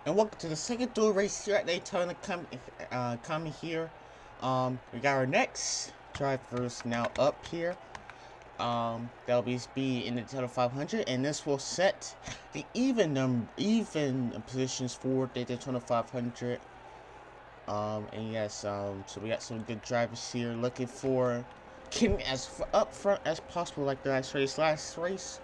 And welcome to the second dual race here at Daytona coming here. We got our next drivers now up here. That'll be speed in the Daytona 500, and this will set the even positions for the Daytona 500. And yes, so we got some good drivers here looking for getting as up front as possible, like the last race.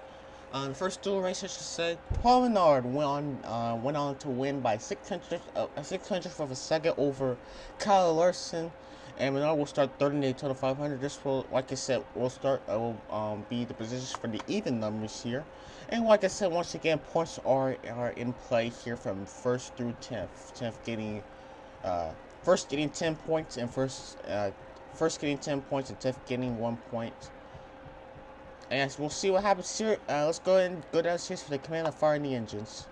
The first dual race, I should say, Paul Menard went on to win by 600th of a second over Kyle Larson, and Menard will start third in the Daytona 500. This will, like I said, will be the positions for the even numbers here, and like I said, once again, points are in play here from first through 10th. 10th getting first getting 10 points, and first getting 10 points, and 10th getting 1 point. And we'll see what happens here. Let's go ahead and go downstairs for the command of firing the engines.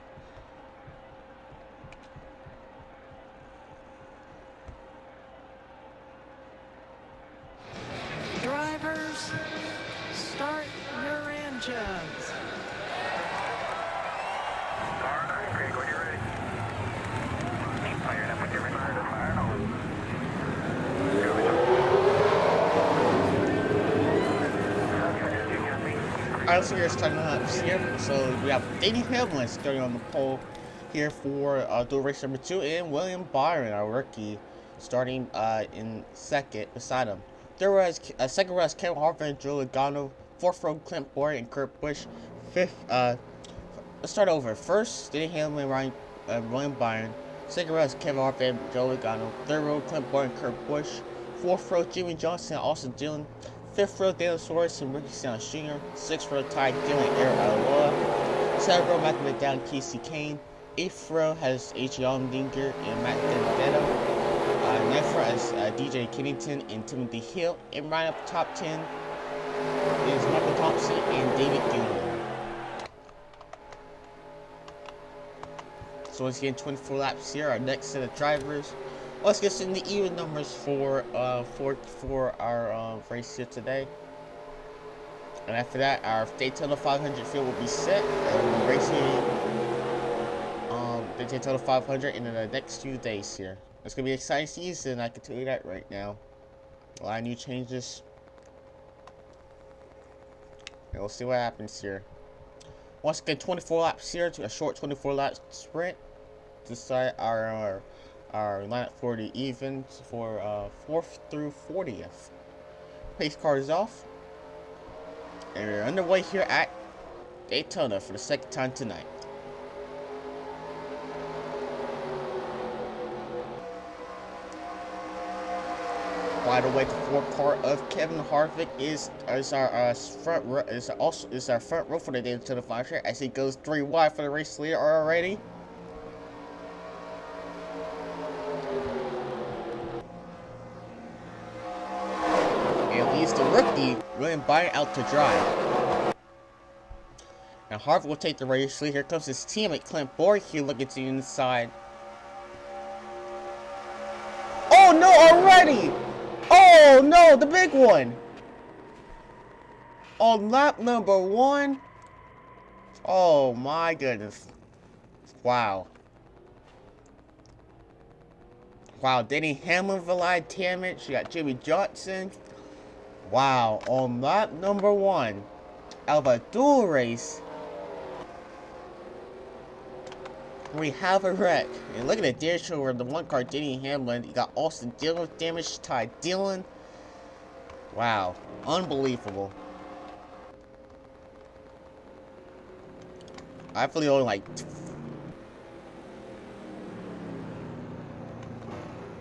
Drivers, start your engines. Great, when you're ready. Keep firing up with your fire to fire home. Alright, so we're starting up here. So we have Danny Hamlin starting on the pole here for dual race number 2, and William Byron, our rookie, starting in second beside him. Second row is Kevin Harvick and Joe Logano. Fourth row, Clint Boyer and Kurt Busch. Fifth, let's start over. First, Danny Hamlin, William Byron. Second row is Kevin Harvick and Joe Logano. Third row, Clint Boyer and Kurt Busch. Fourth row, Jimmy Johnson and Austin Dillon. Fifth row, Daniel Suarez and Ricky Stenhouse Jr. Sixth row, Ty Dillon and Eric Almirola. Seventh row, Matthew McDowell and Casey Kane. Eighth row has H. Allmendinger and Matt Benedetto. Ninth row is DJ Kennington and Timothy Hill. And right up top 10 is Michael Thompson and David Gilliam. So once again, 24 laps here. Our next set of drivers. Let's get into the even numbers for our race here today. And after that, our Daytona 500 field will be set. And we're racing the Daytona 500 in the next few days here. It's gonna be an exciting season, I can tell you that right now. A lot of new changes. And we'll see what happens here. Once again, 24 laps here, to a short 24 lap sprint to start our lineup for the evens for 4th through 40th. Pace car is off, and we're underway here at Daytona for the second time tonight. By the way, the fourth car of Kevin Harvick is our front row for the Daytona 500 as he goes 3 wide for the race leader already. The rookie, William Byron, out to drive. Now Harvick will take the race lead. Here comes his teammate Clint Boyer here looking to the inside. Oh no, already! Oh no, the big one! On lap number 1. Oh my goodness. Wow. Wow, Denny Hamlin for light damage. You got Jimmy Johnson. Wow, on lap number 1 out of a dual race, we have a wreck. And look at the dash show where the one car, Denny Hamlin, you got Austin Dillon with damage, Ty Dillon. Wow, unbelievable. I feel only like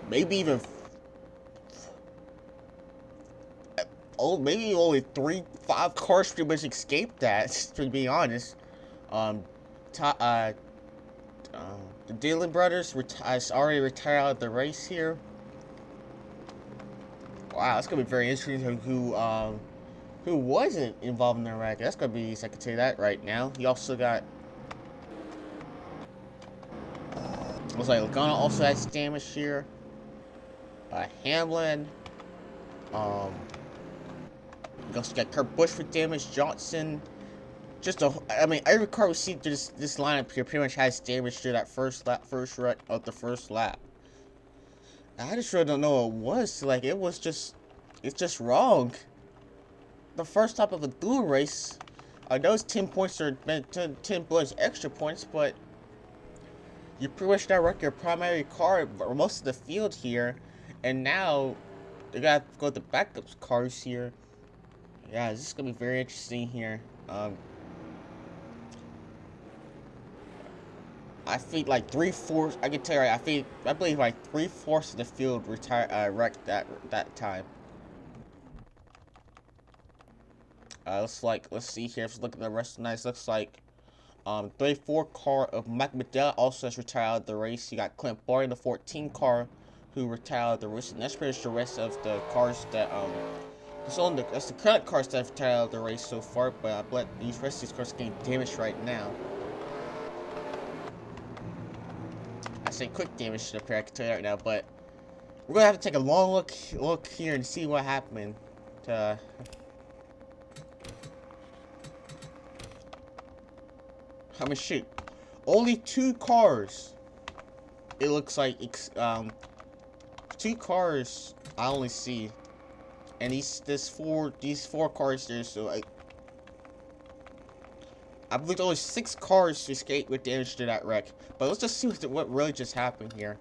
maybe even maybe only 5 cars pretty much escaped that, to be honest. The Dillon brothers has already retired out of the race here. Wow, it's gonna be very interesting who wasn't involved in the wreck. That's gonna be, I can tell you that right now. You also got looks like Logano also has damage here. Hamlin. You also got Kurt Busch for damage, Johnson, just a, I mean, every car we see through this lineup here pretty much has damage to that first wreck of the first lap. I just really don't know what it was. Like, it's just wrong. The first lap of a duel race, those 10 points are 10 points extra points, but you pretty much now wreck your primary car or most of the field here, and now they gotta go with the backup cars here. Yeah, this is gonna be very interesting here. I think like 3/4. I can tell you, right, I believe like 3/4 of the field wrecked that time. Let's see here. Let's look at the rest of the night. Looks like 34 car of Mike Medell also has retired out of the race. You got Clint Barr in the 14 car who retired out of the race, and that's pretty much the rest of the cars that that's the current cars that have retired out of the race so far. But I bet these rest of these cars are getting damaged right now. I say quick damage to the pair, I can tell you right now, but we're gonna have to take a long look here and see what happened. I mean, shoot, only 2 cars. It looks like 2 cars I only see, and these 4 cars there. So I believe only 6 cars escaped with damage to that wreck. But let's just see what really just happened here.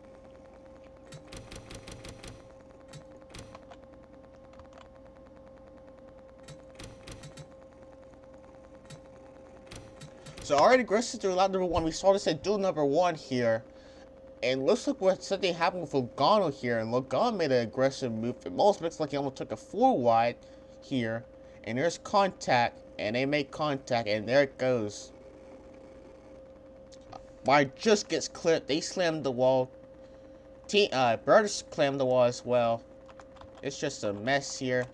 So already aggressive through lap number 1. We saw this at duel number 1 here. And looks like what something happened with Logano here. And Logano made an aggressive move. It almost looks like he almost took a 4 wide here. And there's contact. And they make contact. And there it goes. Wire just gets clipped. They slammed the wall. Bird slammed the wall as well. It's just a mess here.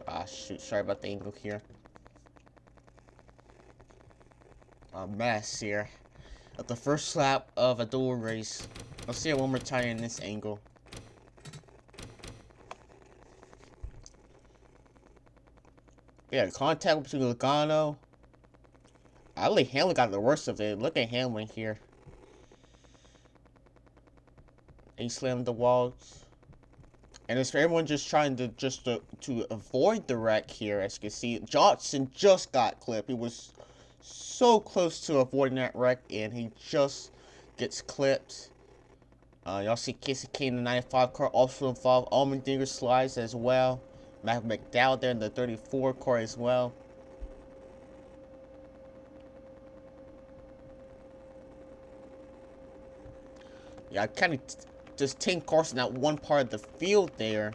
Ah, shoot. Sorry about the angle here. A mess here. At the first lap of a duel race. Let's see it one more time in this angle. Yeah, contact between Logano. I believe Hamlin got the worst of it. Look at Hamlin here. He slammed the walls. And it's for everyone just trying to to avoid the wreck here. As you can see, Johnson just got clipped. He was so close to avoiding that wreck, and he just gets clipped. Y'all see Casey Kane in the 95 car also involved. Allmendinger slides as well. Matt McDowell there in the 34 car as well. Yeah, I kind of just 10 cars in that one part of the field there.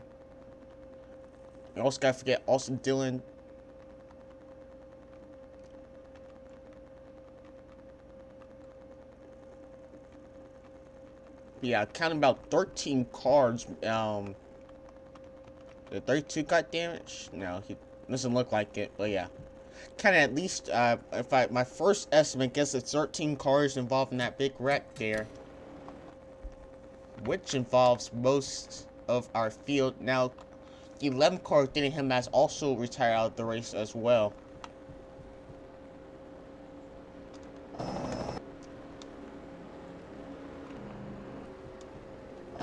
You also gotta forget Austin Dillon. Yeah, counting about 13 cars. The 32 got damaged. No, he doesn't look like it, but yeah. Kind of at least, my first estimate guess it's 13 cars involved in that big wreck there, which involves most of our field. Now, the 11 car getting him has also retired out of the race as well.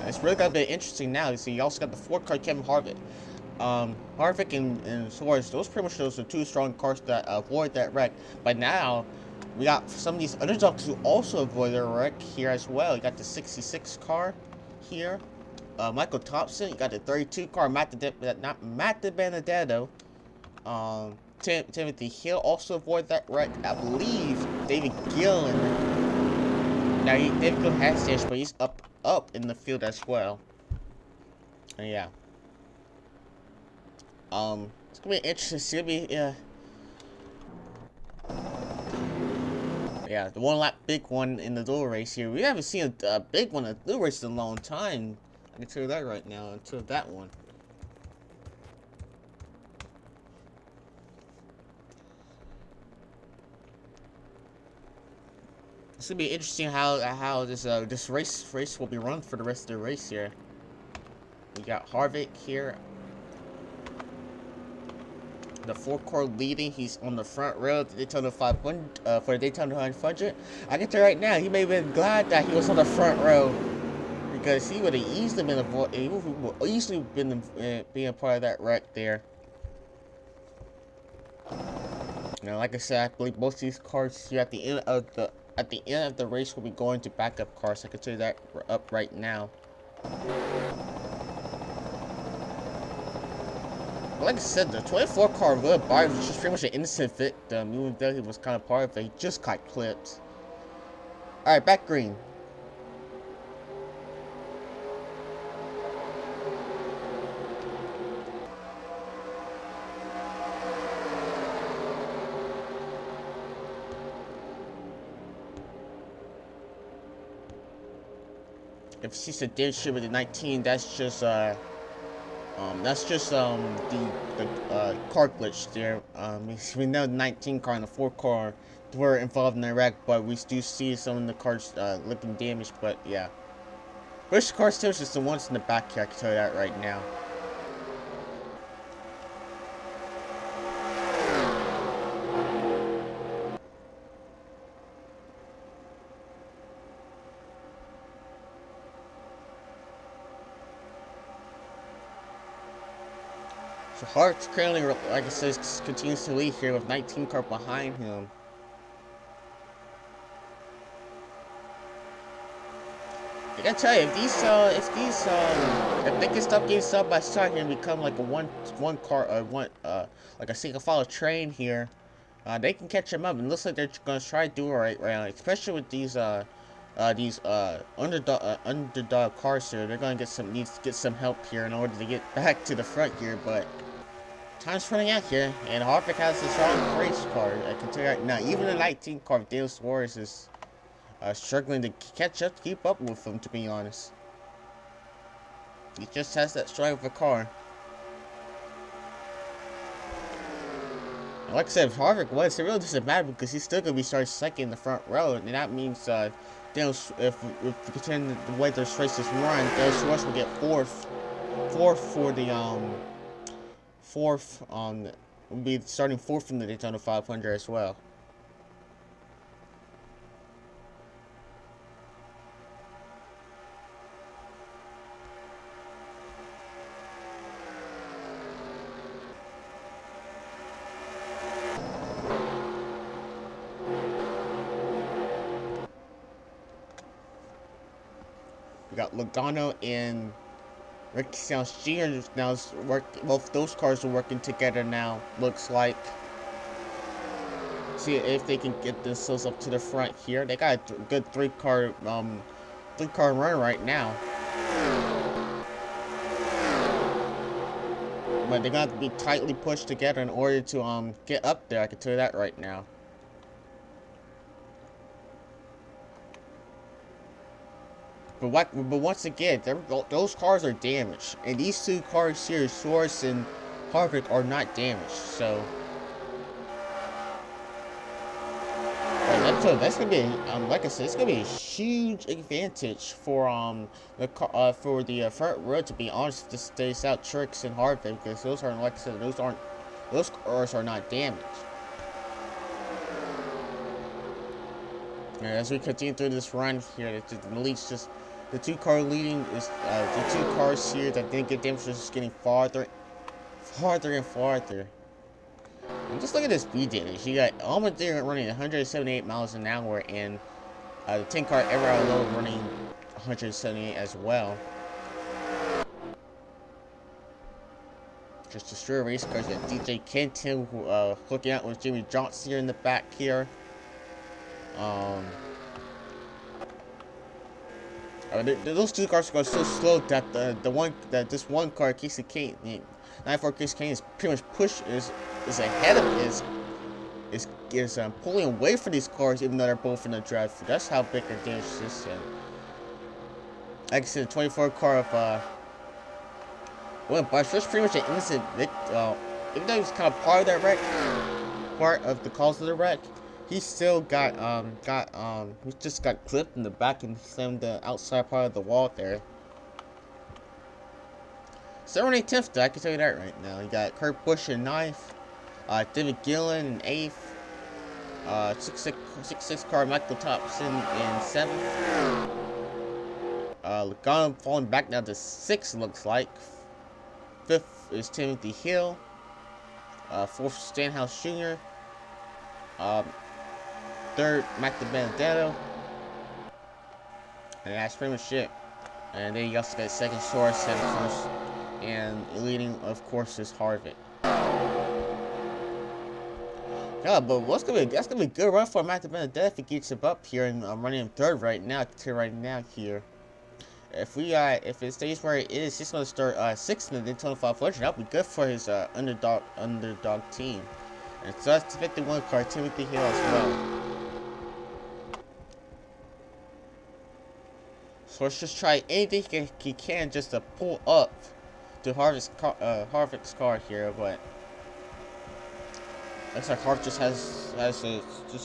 It's really got a bit interesting now. You see, you also got the 4 car Kevin Harvick. Harvick and Suarez, those are 2 strong cars that avoid that wreck. But now, we got some of these underdogs who also avoid their wreck here as well. You got the 66 car here. Michael Thompson. You got the 32 car, Matt DiBenedetto. Timothy Hill also avoid that wreck. I believe David Gillen. Now, David Gillen has damage, but he's up in the field as well. And yeah. It's gonna be interesting. It's gonna be, yeah, the 1 lap big one in the duel race here. We haven't seen a big one in the duel race in a long time. I can tell you that right now until that one. It's gonna be interesting how this race will be run for the rest of the race here. We got Harvick here. the 4-car leading. He's on the front row of the Daytona 500 for the Daytona 500. I can tell you right now, he may have been glad that he was on the front row because he would have easily been being a part of that wreck there. Now, like I said, I believe most of these cars here at the end of the race will be going to backup cars. I can tell you that up right now. Like I said, the 24 car Red Bar was just pretty much an innocent victim, even though he was kind of part of it. He just got clipped. Alright, back green. If she's a dead shit with the 19, that's just the car glitch there. We know the 19 car and the 4 car were involved in the wreck, but we do see some of the cars looking damaged. But yeah, which car still just the ones in the back here? I can tell you that right now. So Hart's currently, like I said, continues to lead here with 19 car behind him. I gotta tell you, if they can stop getting side by side here and become like a one car like a single file train here, they can catch him up. And it looks like they're gonna try to do it right now, especially with these underdog cars here. They're gonna need to get some help here in order to get back to the front here, but time's running out here, and Harvick has a strong race car. I can tell you right now, even the 19 car of Dale Suarez is struggling to catch up, keep up with him, to be honest. He just has that strong of a car. And like I said, if Harvick wins, it really doesn't matter because he's still going to be starting second in the front row, and that means if we pretend the way this race is run, Dale Suarez will get fourth for the will be starting fourth in the Daytona 500 as well. We got Logano and Ricky Stenhouse Jr. now both those cars are working together now, looks like. See if they can get themselves up to the front here. They got a good three car run right now. But they're gonna have to be tightly pushed together in order to get up there, I can tell you that right now. But once again, those cars are damaged, and these two cars here, Suarez and Harvick, are not damaged. So that's gonna be like I said, it's gonna be a huge advantage for the front row, to be honest, to stays out Truex and Harvick, because those aren't, like I said, those cars are not damaged. And as we continue through this run here, the two car leading is the two cars here that didn't get damaged, just getting farther and farther. And just look at this speed data. You got Allmendinger running 178 miles an hour, and the 10 car Everard Lowe running 178 as well. Just destroy race cars. Got DJ Kenton hooking out with Jimmy Johnson here in the back here. Those two cars are so slow that this one car, Casey Kane, 94 Casey Kane, is pretty much is ahead of is pulling away from these cars, even though they're both in the drive. That's how big a damage this is. Like I said, the 24 car of Bush was pretty much an innocent victim. Even though he was kind of part of that wreck, part of the cause of the wreck, he still he just got clipped in the back and slammed the outside part of the wall there. 7-8 tenths, I can tell you that right now. You got Kurt Busch in 9th, David Gillen in 8th. 66 car Michael Thompson in 7th. Logano falling back down to 6th, looks like. 5th is Timothy Hill. 4th, Stanhouse Jr. 3rd, Mac DiBenedetto. And that's pretty much it. And then you also got 2nd, Soares, 1st, and leading, of course, is Harvick. Yeah, but that's gonna be a good run for Mac DiBenedetto if he gets him up here, and I'm running him 3rd right now. Here. If it stays where it is, he's gonna start 6th in the Daytona 500. That'll be good for his underdog team. And so that's the 51 car, Timothy Hill as well. So let's just try anything he can just to pull up to Harvick's car here, but looks like Harvick just has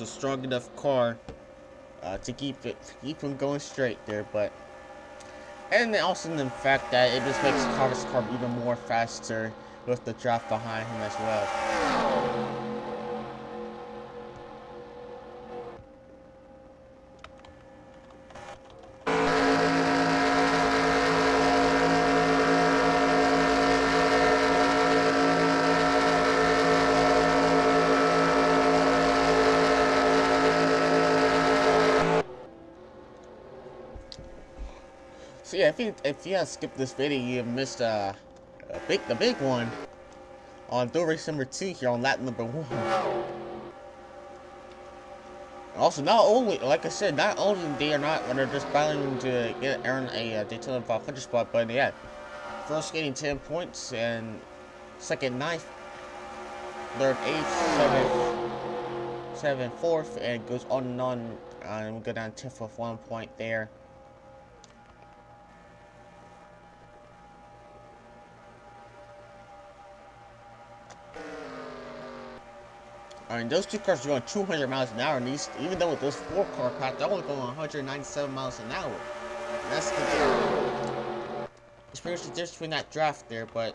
a strong enough car to keep him going straight there, but. And then also the fact that it just makes Harvick's car even more faster with the draft behind him as well. So yeah, if you had skipped this video, you missed the big one on Duel Race number 2 here on lap number 1. Also, not only, like I said, not only they're just battling to earn a Daytona 500 spot, but yeah, first getting 10 points and second 9th, third 8th, 7th, 4th, and it goes on and on. And we go down 10th with 1 point there. I mean, those two cars are going 200 miles an hour, and even though with those 4-car pack, they're only going 197 miles an hour. And that's it's pretty much the difference between that draft there, but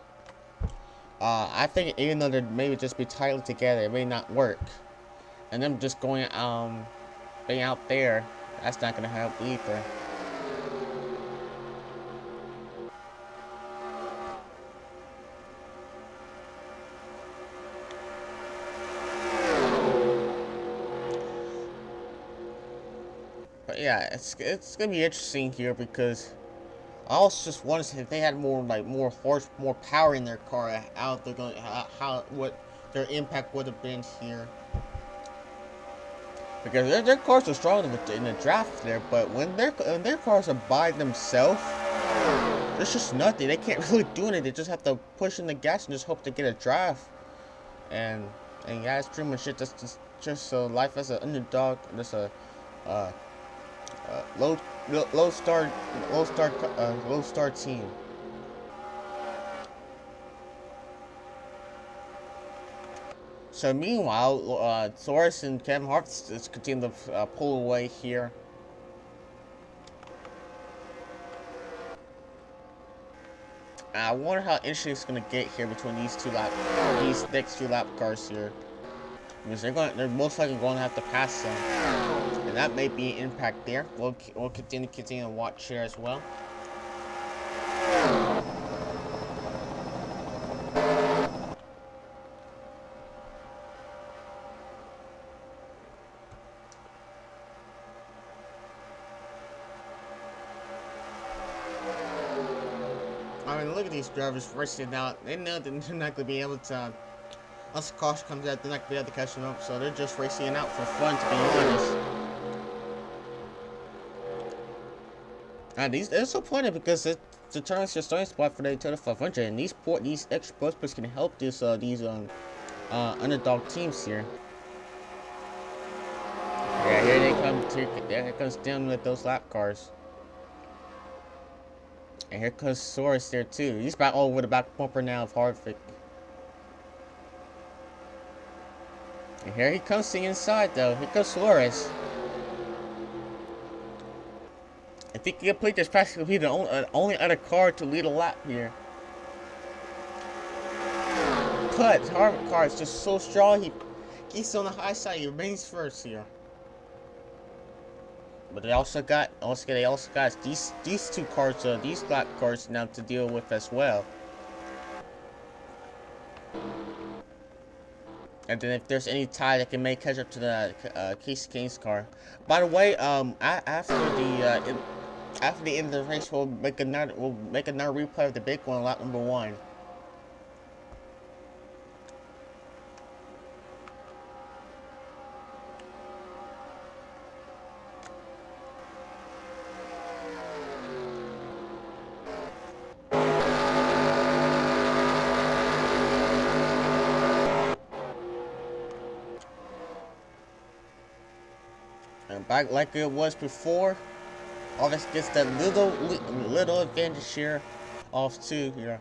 I think even though they maybe just be tightly together, it may not work. And them just going being out there, that's not gonna help either. But yeah, it's gonna be interesting here because I also just want to see if they had more power in their car, how they're going, what their impact would have been here. Because their cars are strong in the draft there, but when their cars are by themselves, there's just nothing. They can't really do anything. They just have to push in the gas and just hope to get a draft. And yeah, that's pretty much it. That's just life as an underdog. Just a low star team. So meanwhile, Soares and Kevin Harvick just continue to pull away here. I wonder how interesting it's going to get here between these next two lap cars here, because they're most likely going to have to pass them, and that may be an impact there. We'll continue to watch here as well. I mean, look at these drivers racing out. They know that they're not going to be able to, once the caution comes out, they're not going to be able to catch them up. So they're just racing out for fun, to be honest. And they're so pointy because it determines your starting spot for the Daytona 500. And these extra posts can help these underdog teams here. Yeah, here they come too. There comes down with those lap cars. And here comes Soares there too. He's back over the back bumper now of Harvick. And here he comes to the inside though. Here comes Soares. If he can complete this, practically be the only other car to lead a lap here. But Harvard car is just so strong. He's on the high side. He remains first here. But they also got these two cars, these lap cars now to deal with as well. And then if there's any tie that can make catch up to the Casey Kane's car. By the way, after the end of the race, we'll make another replay of the big one, lap number 1. And back like it was before, August gets that little advantage here off 2 here.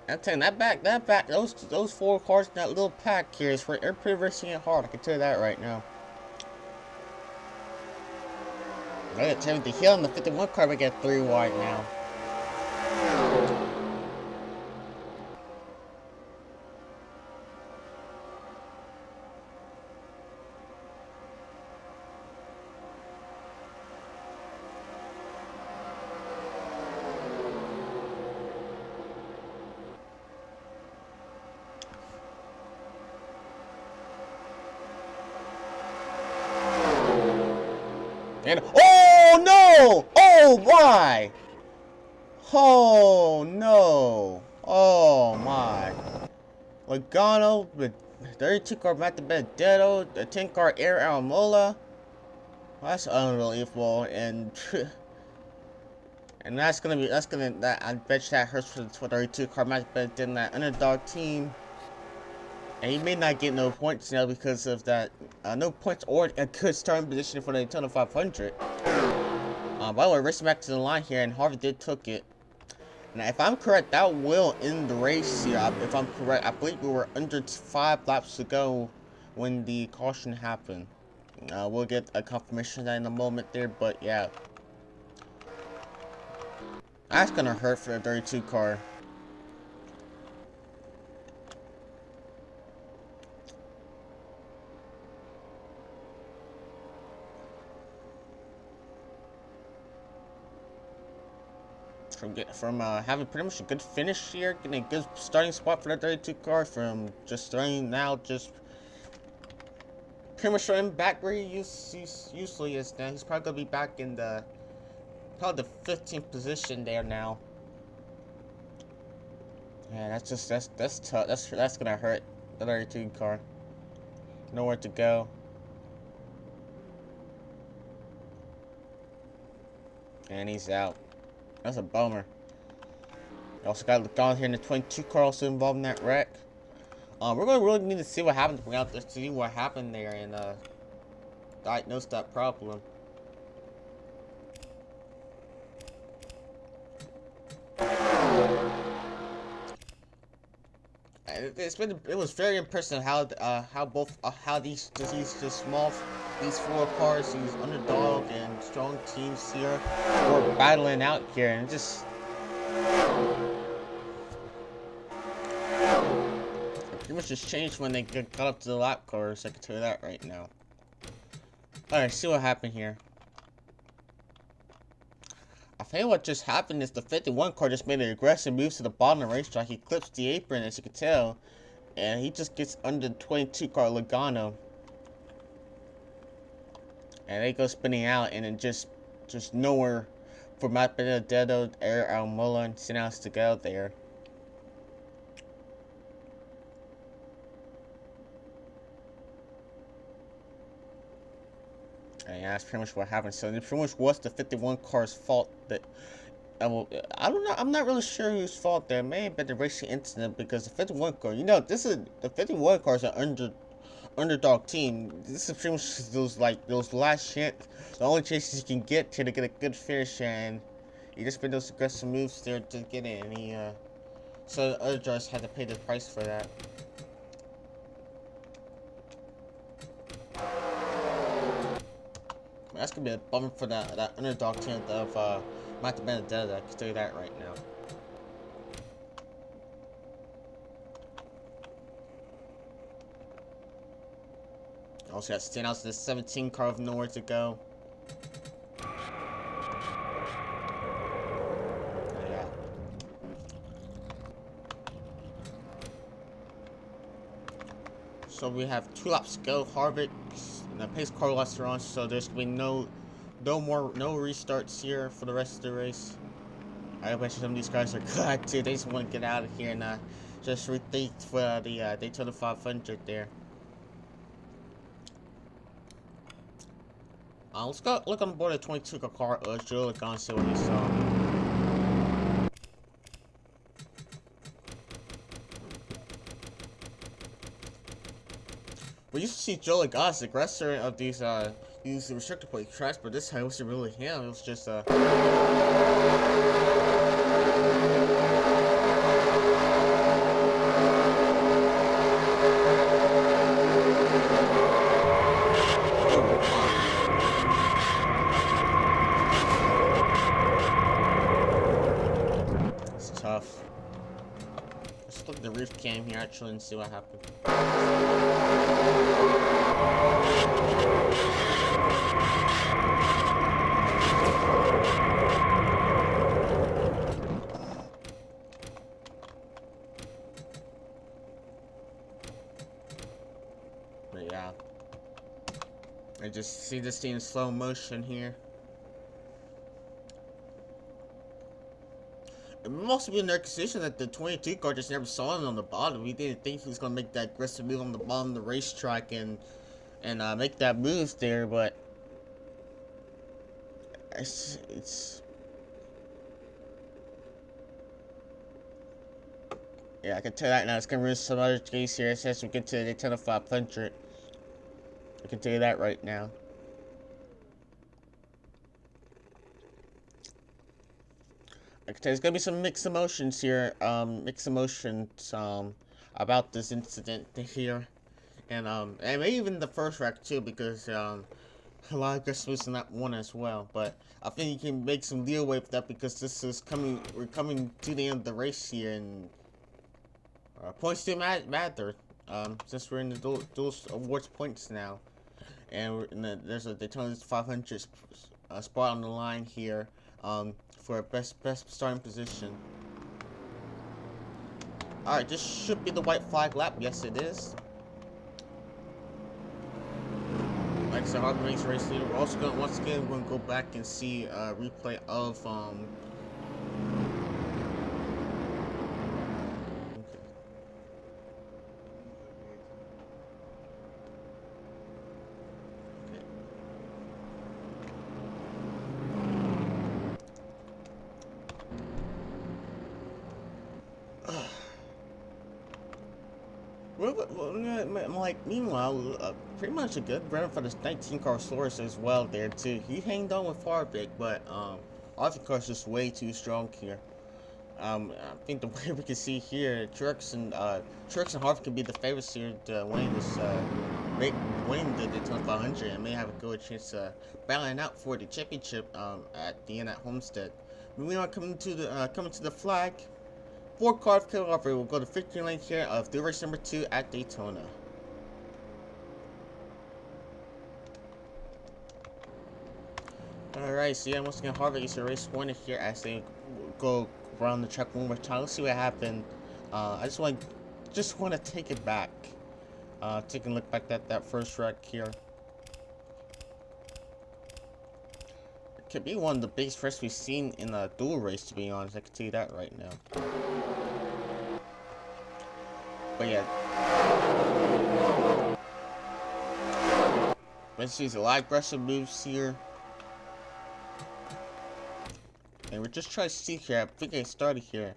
I'm telling you, that back, those 4 cars in that little pack here is for pretty racing it hard. I can tell you that right now. I got Timothy Hill in the 51 car, we get 3 wide now. And oh no! Oh my! Oh no! Oh my! Logano with 32 car Matt Benedetto, the 10 car Air Almola. That's unbelievable, and I bet you that hurts for 32 car Matt Benedetto in that underdog team. And he may not get no points now because of that. No points or a good starting position for the Daytona 500. By the way, racing back to the line here, and Harvey did took it. Now, if I'm correct, that will end the race here. If I'm correct, I believe we were under 5 laps to go when the caution happened. We'll get a confirmation of that in a moment there, but yeah. That's gonna hurt for the 32 car. From having pretty much a good finish here, getting a good starting spot for the 32 car, from just throwing now, just pretty much throwing back where he usually is now. He's probably gonna be back in probably the 15th position there now. Yeah, that's tough. That's gonna hurt the 32 car. Nowhere to go. And he's out. That's a bummer. You also got Logano here in the 22 car, also involved in that wreck. We're gonna really need to see what happened. Bring out to see what happened there and diagnose that problem. It was very impressive how these 4 cars, these underdog and strong teams here were battling out here, and just pretty much just changed when they got up to the lap cars. I can tell you that right now. Alright, see what happened here. I tell you what just happened is the 51 car just made an aggressive move to the bottom of the racetrack. He clips the apron, as you can tell, and he just gets under the 22 car Logano. And they go spinning out, and then just nowhere for Matt Benedetto, Air Almola, and Sinals to go there. And yeah, that's pretty much what happened. So it pretty much was the 51 car's fault that. I don't know. I'm not really sure whose fault there. It may have been the racing incident, because the 51 car. You know, the 51 cars are underdog team. This is pretty much those last chance, the only chances you can get to get a good finish, and he just made those aggressive moves there to get in. And he so the other drivers had to pay the price for that. That's gonna be a bummer for that underdog team of Matt Benedetto. I can tell you that right now. Also got standouts to the 17 car with nowhere to go. Yeah. So we have 2 laps to go. Harvick and the pace car lots are on, so there's gonna be no restarts here for the rest of the race. I bet you some of these guys are glad too. They just want to get out of here and just rethink for the Daytona 500 there. Let's go look on board the 22 car. Joe Lagan and see what he saw. We used to see Joe Lagan as the aggressor of these restrictor plate tracks, but this time it wasn't really him. It was just it's tough. Let's look at the roof cam here actually and see what happened. But yeah, I just see this thing in slow motion here. It must be in their decision that the 22 car just never saw him on the bottom. We didn't think he was gonna make that aggressive move on the bottom of the racetrack and make that move there, but it's yeah, I can tell that now. It's gonna ruin some other case here as we get to the Daytona 500. I can tell you that right now. I can tell there's gonna be some mixed emotions here. Mixed emotions about this incident here, and maybe even the first wreck too, because a lot of aggressive moves in that one as well. But I think you can make some leeway with that because this is we're coming to the end of the race here, and points do matter. Since we're in the Duels awards points now, and there's a Daytona 500 spot on the line here. For a best starting position. Alright, this should be the white flag lap. Yes, it is. Like I said, hard race leader. We're also going once again we're gonna go back and see a replay of meanwhile, pretty much a good run for this 19 car source as well there too. He hanged on with Harvick, but Harvick car's just way too strong here. I think the way we can see here, Truex and Harvick can be the favorites here to win this, win the Daytona 500 and may have a good chance to battling out for the championship at the end at Homestead. Moving on, coming to the flag. 4 car kickoff will go to 15 lane here of the race number 2 at Daytona. Alright, so yeah, once again, Harvick is a race winner here as they go around the track one more time. Let's see what happened. I just want to take it back. Take a look back at that first wreck here. It could be one of the biggest wrecks we've seen in a dual race, to be honest. I can tell you that right now. But yeah, let's see a lot of aggressive moves here. And we're just trying to see here. I think I started here.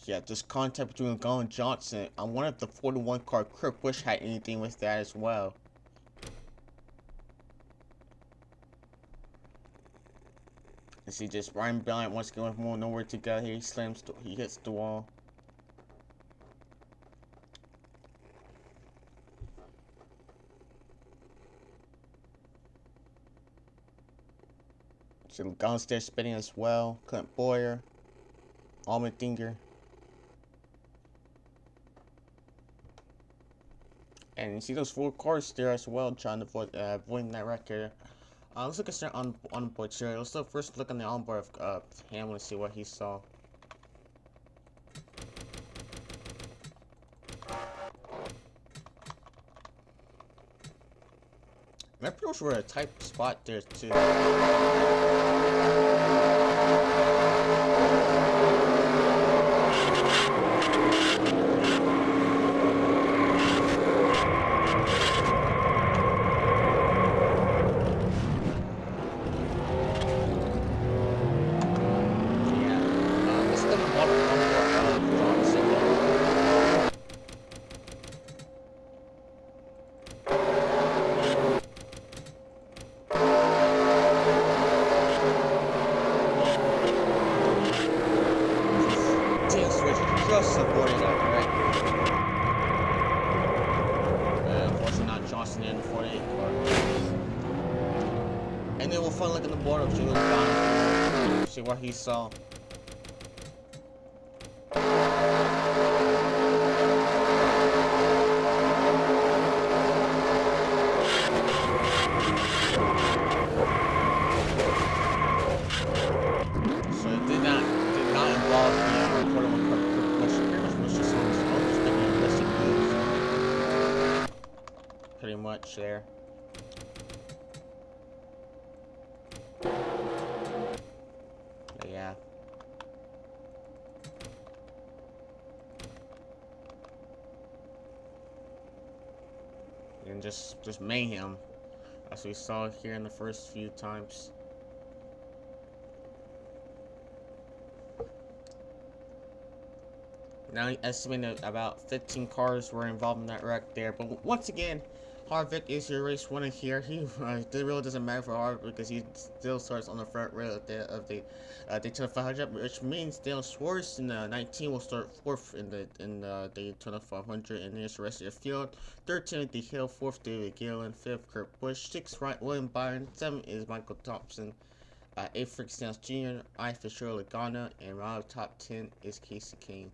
Yeah, this contact between Lagan and Johnson. I wonder if the 41 car Kurt Busch had anything with that as well. And see, just Ryan Bryant once again with more nowhere to go here. He hits the wall. So Lagan's there spinning as well. Clint Boyer, Allmendinger. And you see those 4 cars there as well, trying to avoid that wreck here. Let's look at their onboard here. Let's first look on the onboard of Hamlin and see what he saw. My approach were a tight spot there too. Just supporting that, right? Unfortunately, not Johnson in the 48 car. And then we'll finally look at the board of Duels down. See what he saw. So it did not involve the portable car. Pretty much there. But yeah. And just mayhem, as we saw here in the first few times. Now, estimated about 15 cars were involved in that wreck there. But once again, Harvick is your race winner here. He it really doesn't matter for Harvick because he still starts on the front rail of the Daytona 500, which means Dale Schwartz in the 19 will start 4th in the Daytona 500, and there's the rest of the field. 3rd, Timothy Hill. 4th, David Gillen. 5th, Kurt Busch. 6th, Ryan William Byron. 7th is Michael Thompson. 8th, Rick Stenhouse Jr. 9th is Shirley Logano, and round of top 10 is Casey Kane.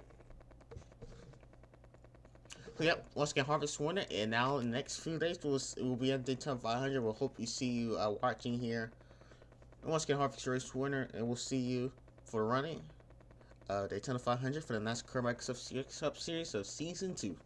Yep, once again, Harvick's winner, and now in the next few days we'll be at Daytona 500. We'll hope you see you watching here. And once again, Harvick's race winner, and we'll see you for running Daytona 500 for the NASCAR Microsoft Cup Series of Season 2.